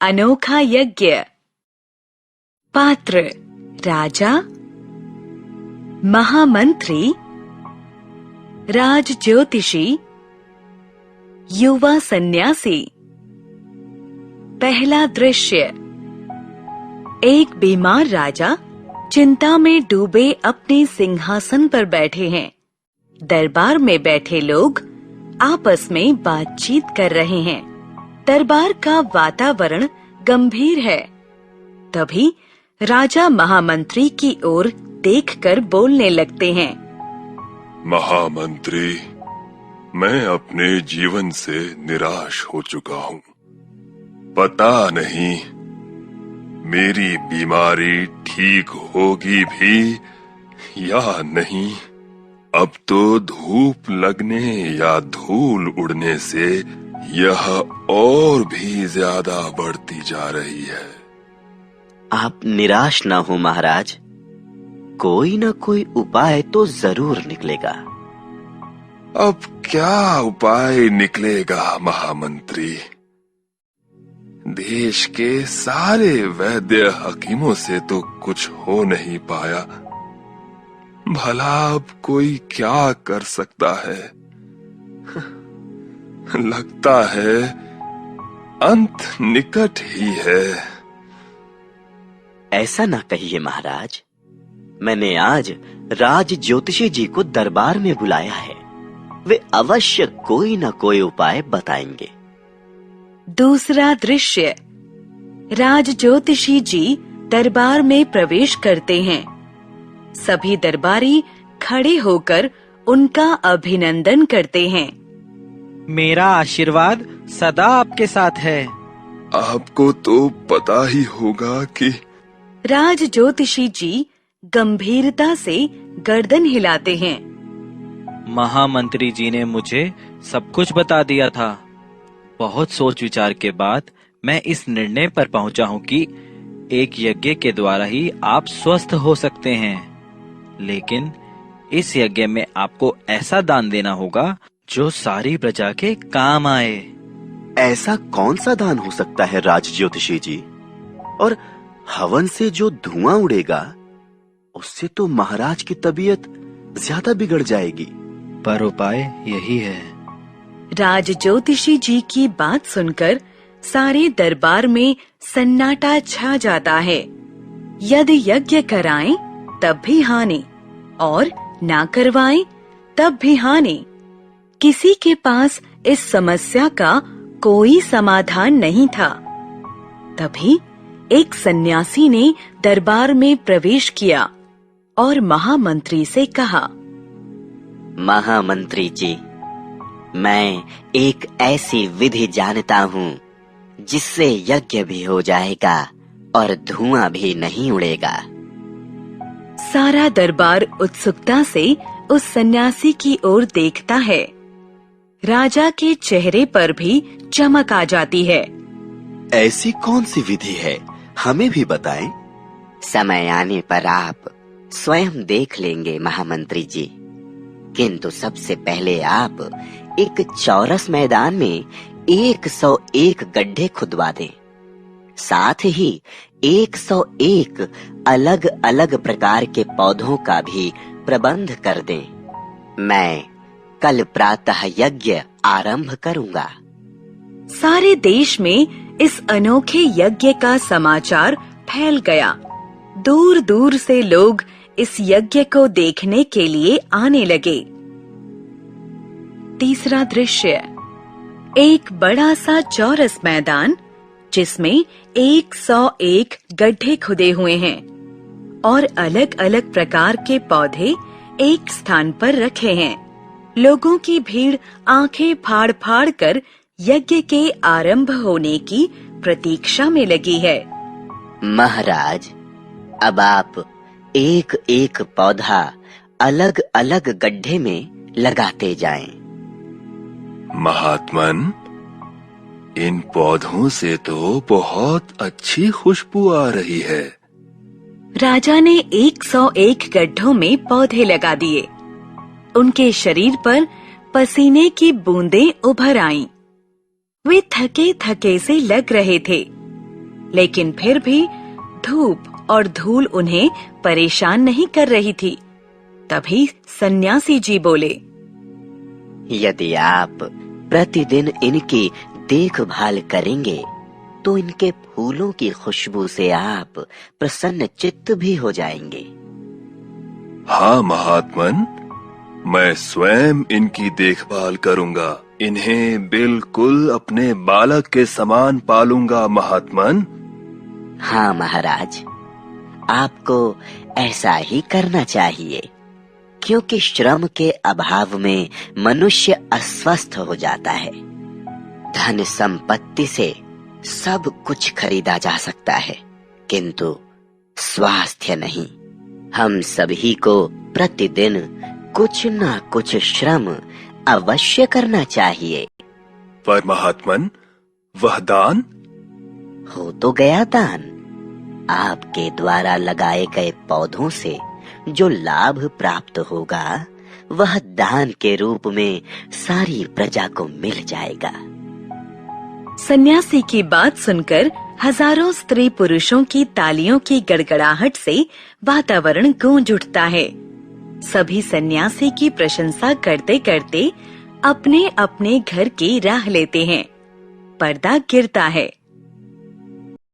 अनोखा यज्ञ। पात्र राजा, महामंत्री, राज ज्योतिषी, युवा सन्यासी। पहला दृश्य। एक बीमार राजा चिंता में डूबे अपने सिंहासन पर बैठे हैं। दरबार में बैठे लोग आपस में बातचीत कर रहे हैं। दरबार का वातावरण गंभीर है। तभी राजा महामंत्री की ओर देखकर बोलने लगते हैं। महामंत्री, मैं अपने जीवन से निराश हो चुका हूँ। पता नहीं मेरी बीमारी ठीक होगी भी या नहीं। अब तो धूप लगने या धूल उड़ने से यह और भी ज्यादा बढ़ती जा रही है। आप निराश ना हो महाराज, कोई ना कोई उपाय तो जरूर निकलेगा। अब क्या उपाय निकलेगा महामंत्री? देश के सारे वैद्य हकीमों से तो कुछ हो नहीं पाया। भला अब कोई क्या कर सकता है? लगता है अंत निकट ही है। ऐसा ना कहिए महाराज, मैंने आज राज ज्योतिषी जी को दरबार में बुलाया है। वे अवश्य कोई ना कोई उपाय बताएंगे। दूसरा दृश्य। राज ज्योतिषी जी दरबार में प्रवेश करते हैं। सभी दरबारी खड़े होकर उनका अभिनंदन करते हैं। मेरा आशीर्वाद सदा आपके साथ है। आपको तो पता ही होगा कि राज ज्योतिषी जी गंभीरता से गर्दन हिलाते हैं। महामंत्री जी ने मुझे सब कुछ बता दिया था। बहुत सोच विचार के बाद मैं इस निर्णय पर पहुंचा हूं कि एक यज्ञ के द्वारा ही आप स्वस्थ हो सकते हैं। लेकिन इस यज्ञ में आपको ऐसा दान देना होगा जो सारी प्रजा के काम आए। ऐसा कौन सा दान हो सकता है राज ज्योतिषी जी? और हवन से जो धुआं उड़ेगा उससे तो महाराज की तबीयत ज्यादा बिगड़ जाएगी। पर उपाय यही है। राज ज्योतिषी जी की बात सुनकर सारे दरबार में सन्नाटा छा जाता है। यदि यज्ञ कराएं तब भी हानि, और ना करवाएं तब भी हानि। किसी के पास इस समस्या का कोई समाधान नहीं था। तभी एक सन्यासी ने दरबार में प्रवेश किया और महामंत्री से कहा। महामंत्री जी, मैं एक ऐसी विधि जानता हूँ जिससे यज्ञ भी हो जाएगा और धुआं भी नहीं उड़ेगा। सारा दरबार उत्सुकता से उस सन्यासी की ओर देखता है। राजा के चेहरे पर भी चमक आ जाती है। ऐसी कौन सी विधि है, हमें भी बताएं। समय आने पर आप स्वयं देख लेंगे महामंत्री जी। किंतु सबसे पहले आप एक चौरस मैदान में 101 गड्ढे खुदवा दें। साथ ही 101 अलग अलग प्रकार के पौधों का भी प्रबंध कर दें। मैं कल प्रातः यज्ञ आरंभ करूंगा। सारे देश में इस अनोखे यज्ञ का समाचार फैल गया। दूर दूर से लोग इस यज्ञ को देखने के लिए आने लगे। तीसरा दृश्य। एक बड़ा सा चौरस मैदान जिसमें 101 गड्ढे खुदे हुए हैं और अलग अलग प्रकार के पौधे एक स्थान पर रखे हैं। लोगों की भीड़ आंखें फाड़ फाड़ कर यज्ञ के आरंभ होने की प्रतीक्षा में लगी है। महाराज, अब आप एक एक पौधा अलग अलग गड्ढे में लगाते जाएं। महात्मन, इन पौधों से तो बहुत अच्छी खुशबू आ रही है। राजा ने 101 गड्ढों में पौधे लगा दिए। उनके शरीर पर पसीने की बूंदें उभर आईं। वे थके थके से लग रहे थे। लेकिन फिर भी धूप और धूल उन्हें परेशान नहीं कर रही थी। तभी सन्यासी जी बोले, यदि आप प्रतिदिन इनकी देखभाल करेंगे तो इनके फूलों की खुशबू से आप प्रसन्न चित्त भी हो जाएंगे। हाँ महात्मन, मैं स्वयं इनकी देखभाल करूंगा। इन्हें बिल्कुल अपने बालक के समान पालूंगा महात्मन। हाँ महाराज, आपको ऐसा ही करना चाहिए, क्योंकि श्रम के अभाव में मनुष्य अस्वस्थ हो जाता है। धन संपत्ति से सब कुछ खरीदा जा सकता है, किंतु स्वास्थ्य नहीं। हम सभी को प्रतिदिन कुछ ना कुछ श्रम अवश्य करना चाहिए। पर महात्मन, वह दान? हो तो गया दान। आपके द्वारा लगाए गए पौधों से जो लाभ प्राप्त होगा वह दान के रूप में सारी प्रजा को मिल जाएगा। सन्यासी की बात सुनकर हजारों स्त्री पुरुषों की तालियों की गड़गड़ाहट से वातावरण गूंज उठता है। सभी सन्यासी की प्रशंसा करते करते अपने अपने घर की राह लेते हैं। पर्दा गिरता है।